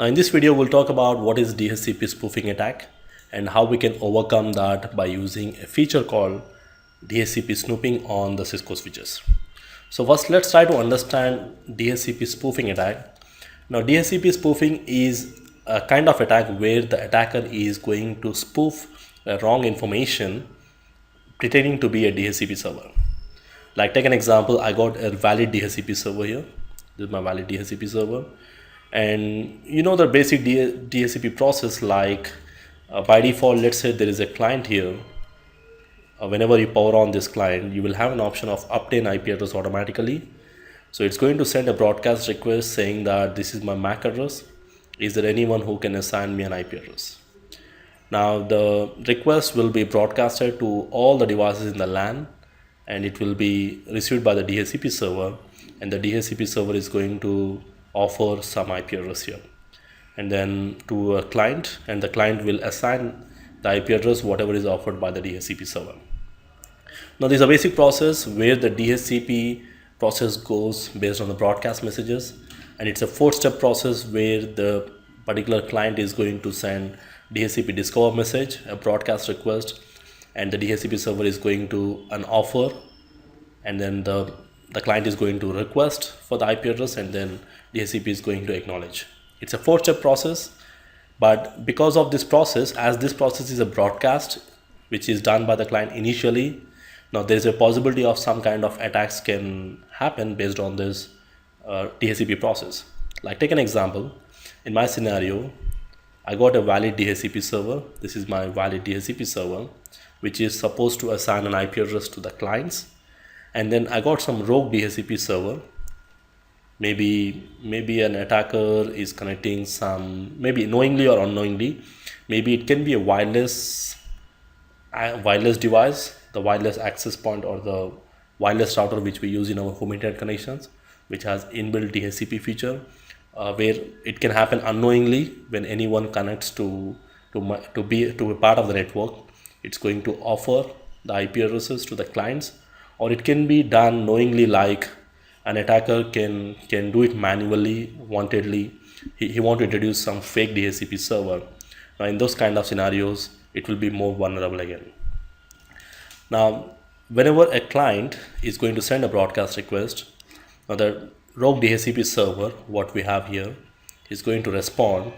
Now in this video, we'll talk about what is DHCP spoofing attack and how we can overcome that by using a feature called DHCP snooping on the Cisco switches. So first, let's try to understand DHCP spoofing attack. Now DHCP spoofing is a kind of attack where the attacker is going to spoof wrong information pretending to be a DHCP server. Like, take an example, I got a valid DHCP server here. This is my valid DHCP server. And you know the basic DHCP process, like by default, let's say there is a client here. Whenever you power on this client, you will have an option of obtain IP address automatically. So it's going to send a broadcast request saying that this is my MAC address. Is there anyone who can assign me an IP address? Now the request will be broadcasted to all the devices in the LAN, and it will be received by the DHCP server, and the DHCP server is going to offer some IP address here and then to a client, and the client will assign the IP address whatever is offered by the DHCP server. Now this is a basic process where the DHCP process goes based on the broadcast messages, and it's a 4-step process where the particular client is going to send DHCP discover message, a broadcast request, and the DHCP server is going to an offer, and then the client is going to request for the IP address, and then DHCP is going to acknowledge. It's a 4-step process, but because of this process, as this process is a broadcast which is done by the client initially, now there is a possibility of some kind of attacks can happen based on this DHCP process. Like, take an example. In my scenario, I got a valid DHCP server. This is my valid DHCP server, which is supposed to assign an IP address to the clients. And then I got some rogue DHCP server. Maybe an attacker is connecting some, maybe knowingly or unknowingly, maybe it can be a wireless device, the wireless access point or the wireless router which we use in our home internet connections, which has inbuilt DHCP feature, where it can happen unknowingly when anyone connects to a part of the network. It's going to offer the IP addresses to the clients, or it can be done knowingly, like an attacker can do it manually, wantedly. He want to introduce some fake DHCP server. Now in those kind of scenarios, it will be more vulnerable again. Now whenever a client is going to send a broadcast request, now the rogue DHCP server, what we have here, is going to respond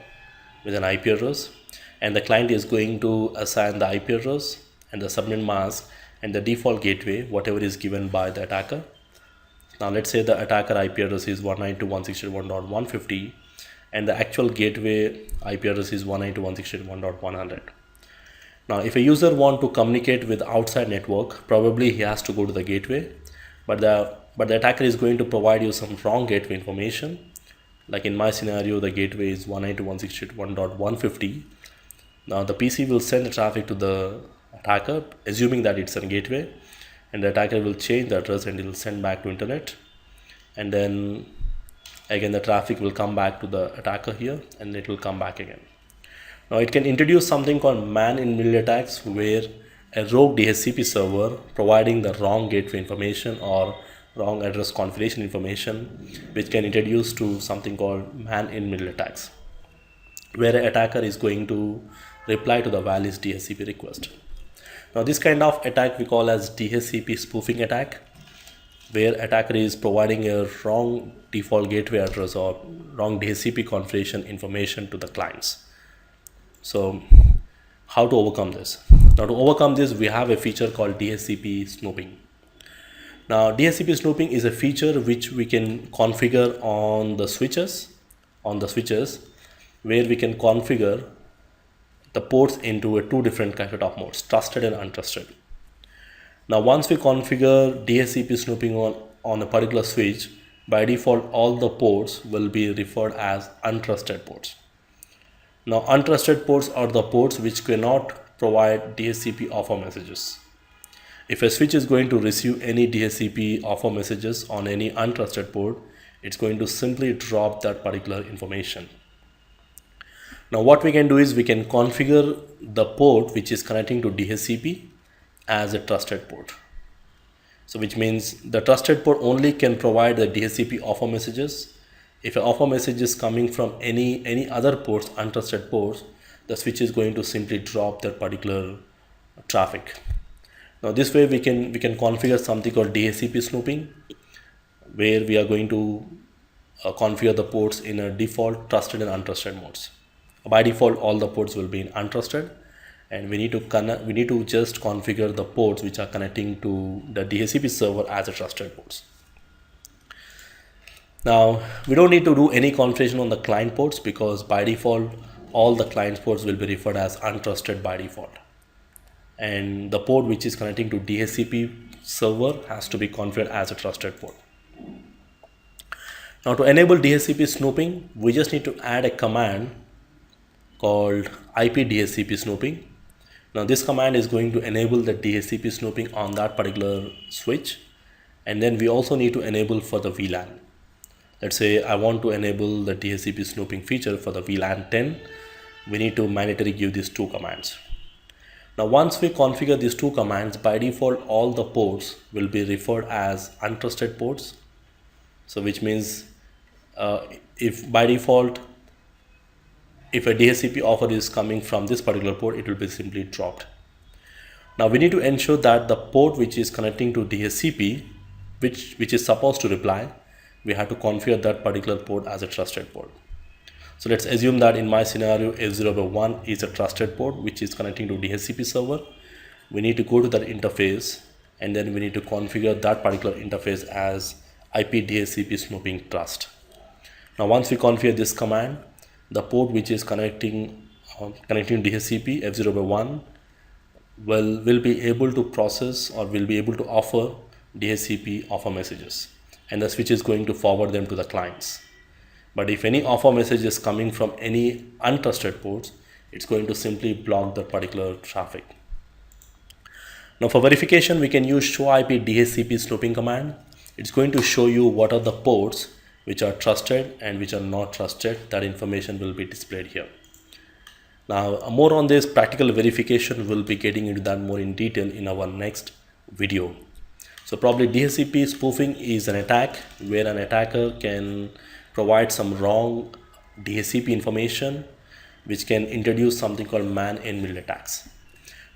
with an IP address, and the client is going to assign the IP address and the subnet mask and the default gateway, whatever is given by the attacker. Now let's say the attacker IP address is 192.168.1.150 and the actual gateway IP address is 192.168.1.100. Now if a user want to communicate with outside network, probably he has to go to the gateway, but the attacker is going to provide you some wrong gateway information. Like in my scenario, the gateway is 192.168.1.150. Now the PC will send the traffic to the attacker, assuming that it's a gateway, and the attacker will change the address and it will send back to internet, and then again the traffic will come back to the attacker here and it will come back again. Now it can introduce something called man-in-middle attacks, where a rogue DHCP server providing the wrong gateway information or wrong address configuration information, which can introduce to something called man-in-middle attacks, where an attacker is going to reply to the valid DHCP request. Now this kind of attack we call as DHCP spoofing attack, where attacker is providing a wrong default gateway address or wrong DHCP configuration information to the clients. So how to overcome this? Now to overcome this, we have a feature called DHCP snooping. Now DHCP snooping is a feature which we can configure on the switches, where we can configure the ports into two different kind of modes, trusted and untrusted. Now once we configure DHCP snooping on a particular switch, by default all the ports will be referred as untrusted ports. Now untrusted ports are the ports which cannot provide DHCP offer messages. If a switch is going to receive any DHCP offer messages on any untrusted port, it's going to simply drop that particular information. Now what we can do is we can configure the port which is connecting to DHCP as a trusted port. So which means the trusted port only can provide the DHCP offer messages, If an offer message is coming from any other ports, untrusted ports, the switch is going to simply drop that particular traffic. Now this way we can configure something called DHCP snooping, where we are going to configure the ports in a default trusted and untrusted modes. By default, all the ports will be in untrusted, and we need to just configure the ports which are connecting to the DHCP server as a trusted ports. Now we don't need to do any configuration on the client ports, because by default all the client ports will be referred as untrusted by default, and the port which is connecting to DHCP server has to be configured as a trusted port. Now to enable DHCP snooping, we just need to add a command called IP DHCP snooping. Now this command is going to enable the DHCP snooping on that particular switch, and then we also need to enable for the VLAN. Let's say I want to enable the DHCP snooping feature for the VLAN 10. We need to mandatorily give these two commands. Now once we configure these two commands, by default all the ports will be referred as untrusted ports. So which means if by default if a DHCP offer is coming from this particular port, it will be simply dropped. Now we need to ensure that the port which is connecting to DHCP, which is supposed to reply, we have to configure that particular port as a trusted port. So let's assume that in my scenario F0/1 is a trusted port which is connecting to DHCP server. We need to go to that interface, and then we need to configure that particular interface as IP DHCP snooping trust. Now once we configure this command, the port which is connecting DHCP F0/1 will be able to process or will be able to offer DHCP offer messages, and the switch is going to forward them to the clients. But if any offer message is coming from any untrusted ports, it's going to simply block that particular traffic. Now for verification, we can use show IP DHCP snooping command. It's going to show you what are the ports which are trusted and which are not trusted. That information will be displayed here. Now more on this practical verification, we'll be getting into that more in detail in our next video. So probably DHCP spoofing is an attack where an attacker can provide some wrong DHCP information which can introduce something called man-in-middle attacks.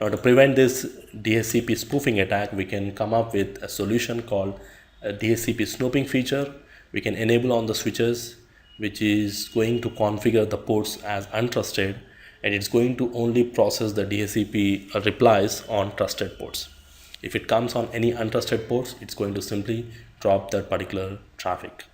Now to prevent this DHCP spoofing attack, we can come up with a solution called a DHCP snooping feature. We can enable on the switches, which is going to configure the ports as untrusted, and it's going to only process the DHCP replies on trusted ports. If it comes on any untrusted ports, it's going to simply drop that particular traffic.